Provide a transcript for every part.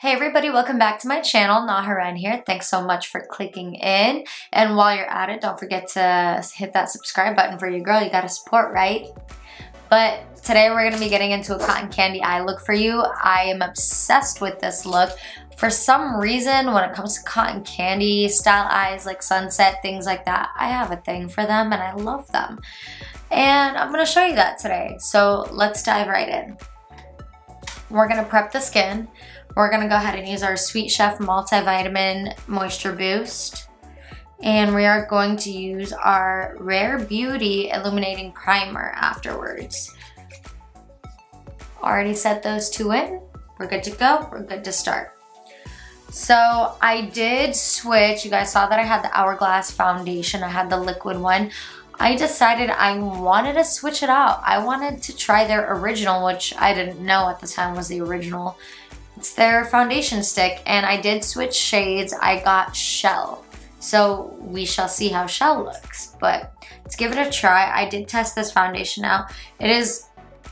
Hey everybody, welcome back to my channel. Nahrain here. Thanks so much for clicking in. And while you're at it, don't forget to hit that subscribe button for your girl. You gotta support, right? But today we're gonna be getting into a cotton candy eye look for you. I am obsessed with this look. For some reason, when it comes to cotton candy style eyes like sunset, things like that, I have a thing for them and I love them. And I'm gonna show you that today. So let's dive right in. We're gonna prep the skin. We're gonna go ahead and use our Sweet Chef Multivitamin Moisture Boost. And we are going to use our Rare Beauty Illuminating Primer afterwards. Already set those two in. We're good to go, we're good to start. So I did switch, you guys saw that I had the Hourglass foundation, I had the liquid one. I decided I wanted to switch it out. I wanted to try their original, which I didn't know at the time was the original. It's their foundation stick, and I did switch shades. I got Shell. So we shall see how Shell looks, but let's give it a try. I did test this foundation out. It is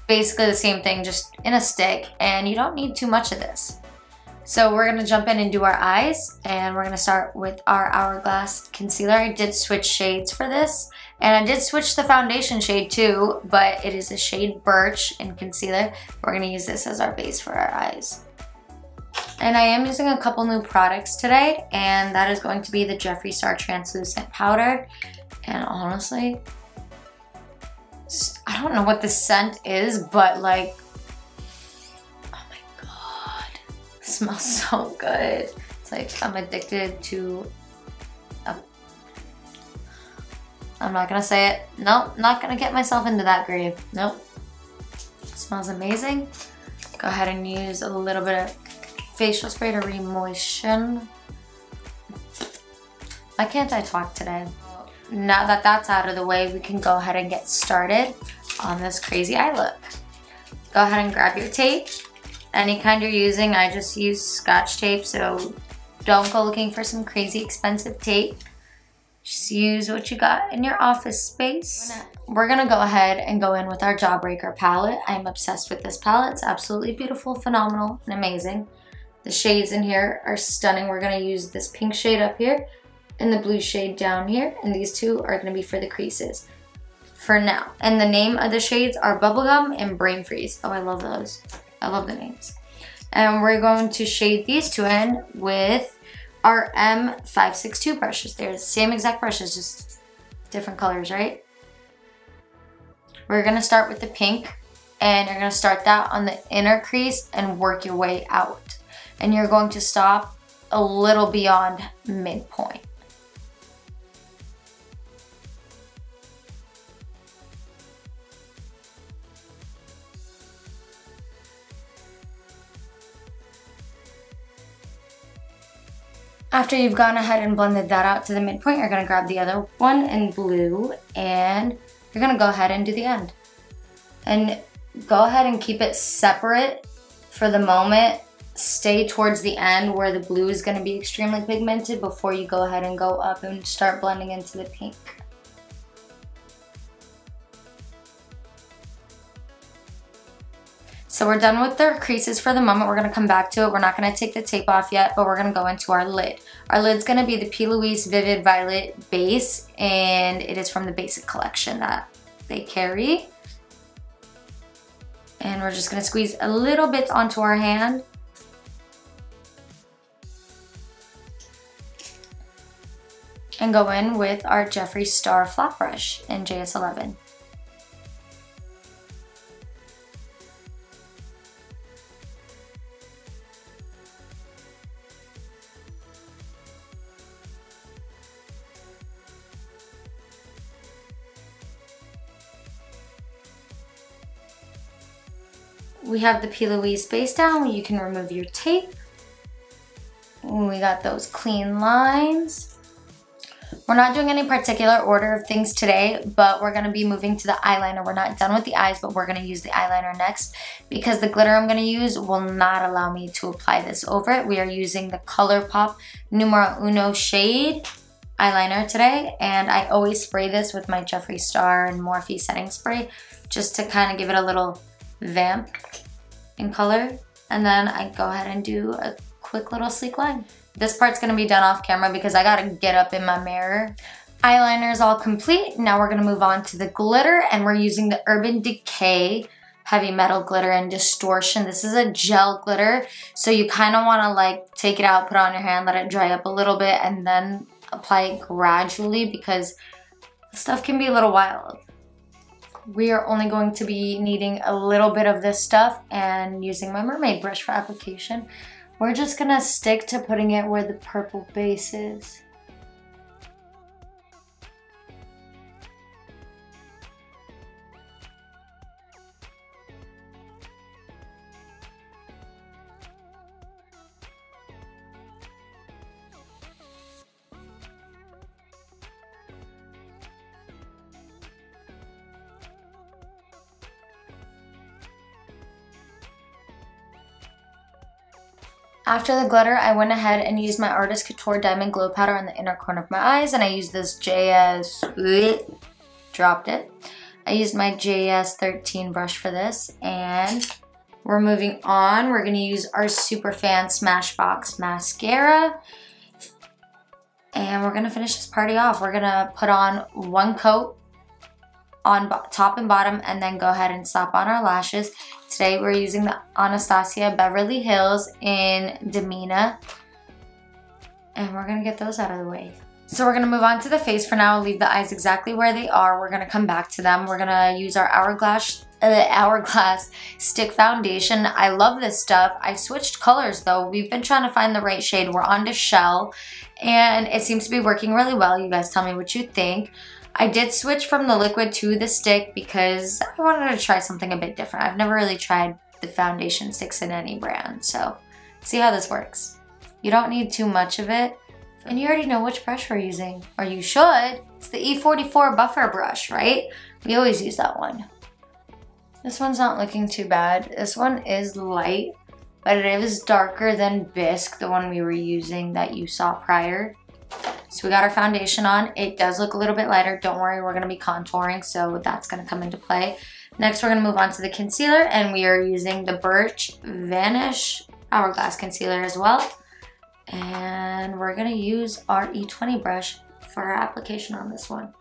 basically the same thing, just in a stick, and you don't need too much of this. So we're gonna jump in and do our eyes, and we're gonna start with our Hourglass concealer. I did switch shades for this, and I did switch the foundation shade too, but it is a shade Birch in concealer. We're gonna use this as our base for our eyes. And I am using a couple new products today, and that is going to be the Jeffree Star Translucent Powder. And honestly, I don't know what the scent is, but like, oh my god, it smells so good. It's like I'm addicted to, I'm not gonna say it. Nope, not gonna get myself into that grave. Nope. It smells amazing. Go ahead and use a little bit of facial spray to re-moisten. Why can't I talk today? Now that that's out of the way, we can go ahead and get started on this crazy eye look. Go ahead and grab your tape. Any kind you're using, I just use Scotch tape, so don't go looking for some crazy expensive tape. Just use what you got in your office space. We're gonna go ahead and go in with our Jawbreaker palette. I'm obsessed with this palette. It's absolutely beautiful, phenomenal, and amazing. The shades in here are stunning. We're gonna use this pink shade up here and the blue shade down here, and these two are gonna be for the creases for now. And the name of the shades are Bubblegum and Brain Freeze. Oh, I love those. I love the names. And we're going to shade these two in with our M562 brushes. They're the same exact brushes, just different colors, right? We're gonna start with the pink, and you're gonna start that on the inner crease and work your way out. And you're going to stop a little beyond midpoint. After you've gone ahead and blended that out to the midpoint, you're gonna grab the other one in blue, and you're gonna go ahead and do the end. And go ahead and keep it separate for the moment. Stay towards the end where the blue is going to be extremely pigmented before you go ahead and go up and start blending into the pink. So we're done with the creases for the moment. We're going to come back to it. We're not going to take the tape off yet, but we're going to go into our lid. Our lid's going to be the p.louise Vivid Violet base, and it is from the basic collection that they carry. And we're just going to squeeze a little bit onto our hand. And go in with our Jeffree Star flat brush in JS11. We have the p.louise base down. You can remove your tape. We got those clean lines. We're not doing any particular order of things today, but we're gonna be moving to the eyeliner. We're not done with the eyes, but we're gonna use the eyeliner next because the glitter I'm gonna use will not allow me to apply this over it. We are using the ColourPop Numero Uno shade eyeliner today, and I always spray this with my Jeffree Star and Morphe setting spray just to kind of give it a little vamp in color. And then I go ahead and do a quick little sleek line. This part's gonna be done off camera because I gotta get up in my mirror. Eyeliner is all complete. Now we're gonna move on to the glitter, and we're using the Urban Decay Heavy Metal Glitter in Distortion. This is a gel glitter, so you kind of want to like take it out, put it on your hand, let it dry up a little bit, and then apply it gradually because the stuff can be a little wild. We are only going to be needing a little bit of this stuff, and using my mermaid brush for application, we're just gonna stick to putting it where the purple base is. After the glitter, I went ahead and used my Artist Couture Diamond Glow Powder on the inner corner of my eyes, and I used this dropped it. I used my JS13 brush for this, and we're moving on. We're gonna use our Superfan Smashbox mascara, and we're gonna finish this party off. We're gonna put on one coat on top and bottom, and then go ahead and slap on our lashes. Today we're using the Anastasia Beverly Hills in Domina, and we're gonna get those out of the way. So we're gonna move on to the face for now. Leave the eyes exactly where they are. We're gonna come back to them. We're gonna use our Hourglass Stick Foundation. I love this stuff. I switched colors though. We've been trying to find the right shade. We're on to Shell, and it seems to be working really well. You guys tell me what you think. I did switch from the liquid to the stick because I wanted to try something a bit different. I've never really tried the foundation sticks in any brand, so see how this works. You don't need too much of it, and you already know which brush we're using, or you should. It's the E44 buffer brush, right? We always use that one. This one's not looking too bad. This one is light, but it is darker than Bisque, the one we were using that you saw prior. So we got our foundation on. It does look a little bit lighter. Don't worry, we're gonna be contouring, so that's gonna come into play. Next, we're gonna move on to the concealer, and we are using the Birch Vanish Hourglass Concealer as well. And we're gonna use our E20 brush for our application on this one.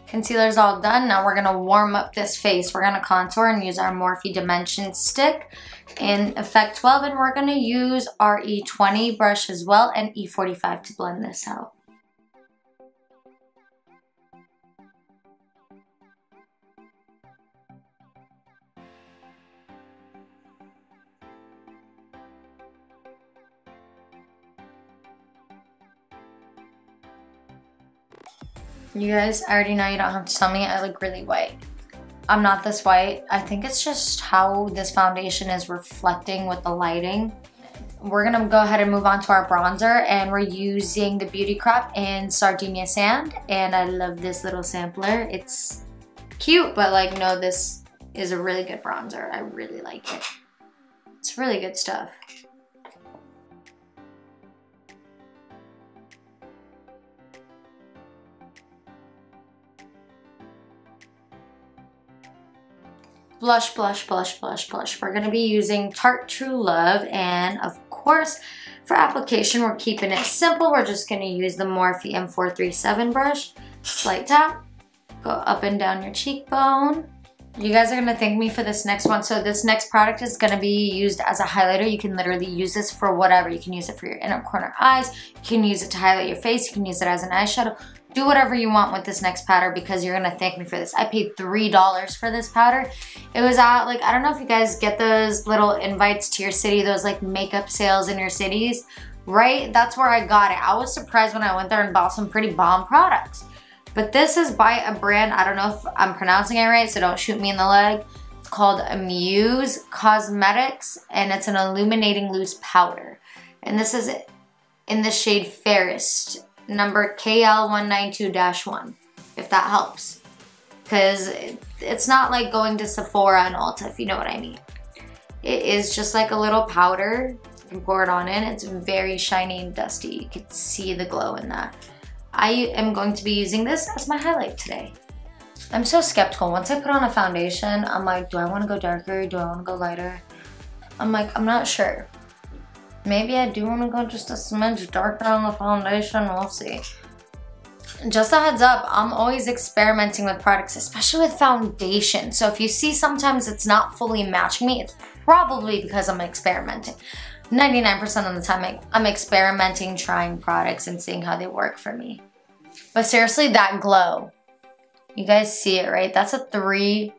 Concealer's all done. Now we're gonna warm up this face. We're gonna contour and use our Morphe Dimension Stick in Effect 12, and we're gonna use our E20 brush as well and E45 to blend this out. You guys, I already know you don't have to tell me I look really white. I'm not this white. I think it's just how this foundation is reflecting with the lighting. We're gonna go ahead and move on to our bronzer, and we're using the Beauty Crop in Sardinia Sand, and I love this little sampler. It's cute, but like, no, this is a really good bronzer. I really like it. It's really good stuff. Blush, blush, blush, blush, blush. We're gonna be using Tarte True Love, and of course, for application, we're keeping it simple. We're just gonna use the Morphe M437 brush. Slight tap, go up and down your cheekbone. You guys are gonna thank me for this next one. So this next product is gonna be used as a highlighter. You can literally use this for whatever. You can use it for your inner corner eyes. You can use it to highlight your face. You can use it as an eyeshadow. Do whatever you want with this next powder because you're gonna thank me for this. I paid $3 for this powder. It was at, like, I don't know if you guys get those little invites to your city, those like makeup sales in your cities, right? That's where I got it. I was surprised when I went there and bought some pretty bomb products. But this is by a brand, I don't know if I'm pronouncing it right, so don't shoot me in the leg. It's called Muse Cosmetics, and it's an illuminating loose powder. And this is in the shade Fairest, number KL192-1, if that helps. Because it's not like going to Sephora and Ulta, if you know what I mean. It is just like a little powder. You can pour it on in. It's very shiny and dusty. You can see the glow in that. I am going to be using this as my highlight today. I'm so skeptical. Once I put on a foundation, I'm like, do I want to go darker? Do I want to go lighter? I'm like, I'm not sure. Maybe I do want to go just a smidge darker on the foundation. We'll see. Just a heads up, I'm always experimenting with products, especially with foundation. So if you see sometimes it's not fully matching me, it's probably because I'm experimenting. 99% of the time, I'm experimenting, trying products and seeing how they work for me. But seriously, that glow. You guys see it, right? That's a $3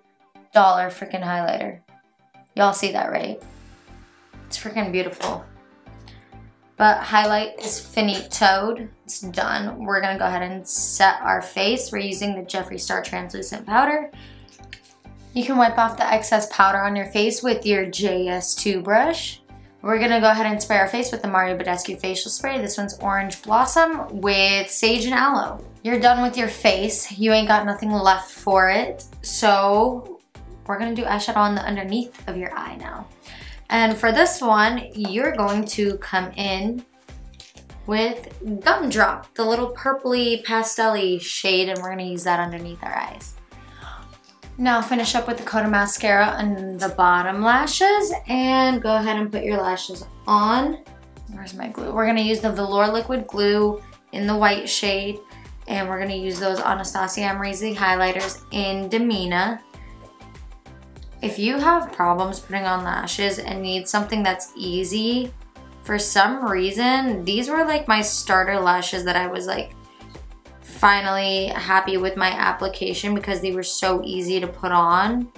freaking highlighter. Y'all see that, right? It's freaking beautiful. But highlight is finitoed. It's done. We're gonna go ahead and set our face. We're using the Jeffree Star translucent powder. You can wipe off the excess powder on your face with your JS2 brush. We're gonna go ahead and spray our face with the Mario Badescu facial spray. This one's Orange Blossom with Sage and Aloe. You're done with your face. You ain't got nothing left for it. So we're gonna do eyeshadow on the underneath of your eye now. And for this one, you're going to come in with Gumdrop, the little purpley pastel-y shade, and we're gonna use that underneath our eyes. Now finish up with the Coco mascara on the bottom lashes and go ahead and put your lashes on. Where's my glue? We're gonna use the Velour liquid glue in the white shade, and we're gonna use those Anastasia Amrezy highlighters in Domina. If you have problems putting on lashes and need something that's easy, for some reason, these were like my starter lashes that I was like finally happy with my application because they were so easy to put on.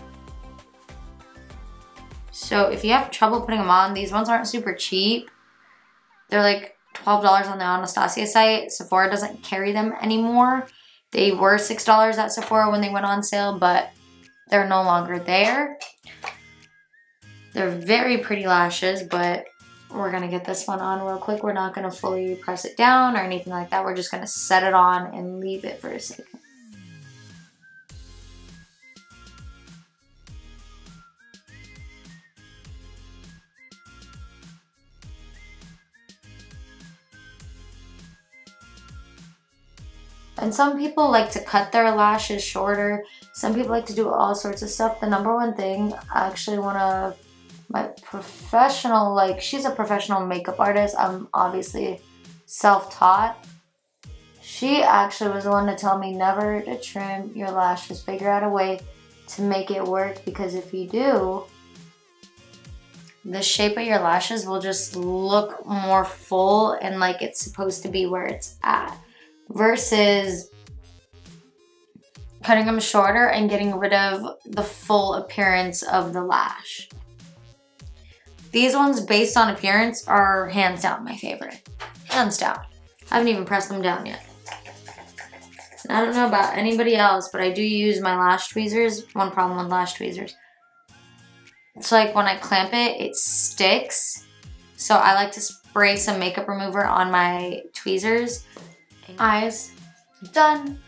So if you have trouble putting them on, these ones aren't super cheap. They're like $12 on the Anastasia site. Sephora doesn't carry them anymore. They were $6 at Sephora when they went on sale, but they're no longer there. They're very pretty lashes, but we're gonna get this one on real quick. We're not gonna fully press it down or anything like that. We're just gonna set it on and leave it for a second. And some people like to cut their lashes shorter. Some people like to do all sorts of stuff. The number one thing, actually one of my professional, like she's a professional makeup artist. I'm obviously self-taught. She actually was the one to tell me never to trim your lashes. Figure out a way to make it work, because if you do, the shape of your lashes will just look more full and like it's supposed to be where it's at. Versus cutting them shorter and getting rid of the full appearance of the lash. These ones, based on appearance, are hands down my favorite. Hands down. I haven't even pressed them down yet. I don't know about anybody else, but I do use my lash tweezers. One problem with lash tweezers. It's like when I clamp it, it sticks. So I like to spray some makeup remover on my tweezers. Eyes done.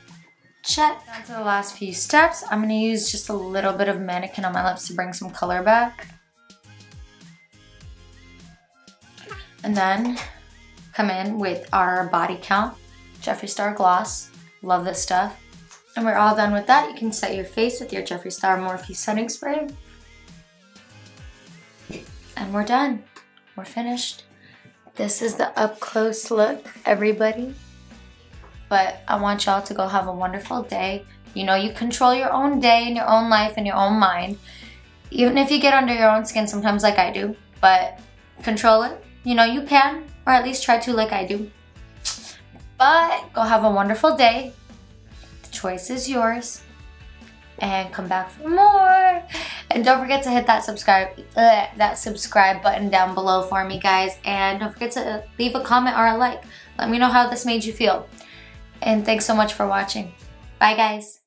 Check. Down to the last few steps. I'm gonna use just a little bit of mannequin on my lips to bring some color back. And then come in with our body count, Jeffree Star gloss. Love this stuff. And we're all done with that. You can set your face with your Jeffree Star Morphe setting spray. And we're done. We're finished. This is the up close look, everybody. But I want y'all to go have a wonderful day. You know, you control your own day and your own life and your own mind. Even if you get under your own skin sometimes like I do. But control it. You know, you can. Or at least try to like I do. But go have a wonderful day. The choice is yours. And come back for more. And don't forget to hit that subscribe button down below for me, guys. And don't forget to leave a comment or a like. Let me know how this made you feel. And thanks so much for watching. Bye, guys.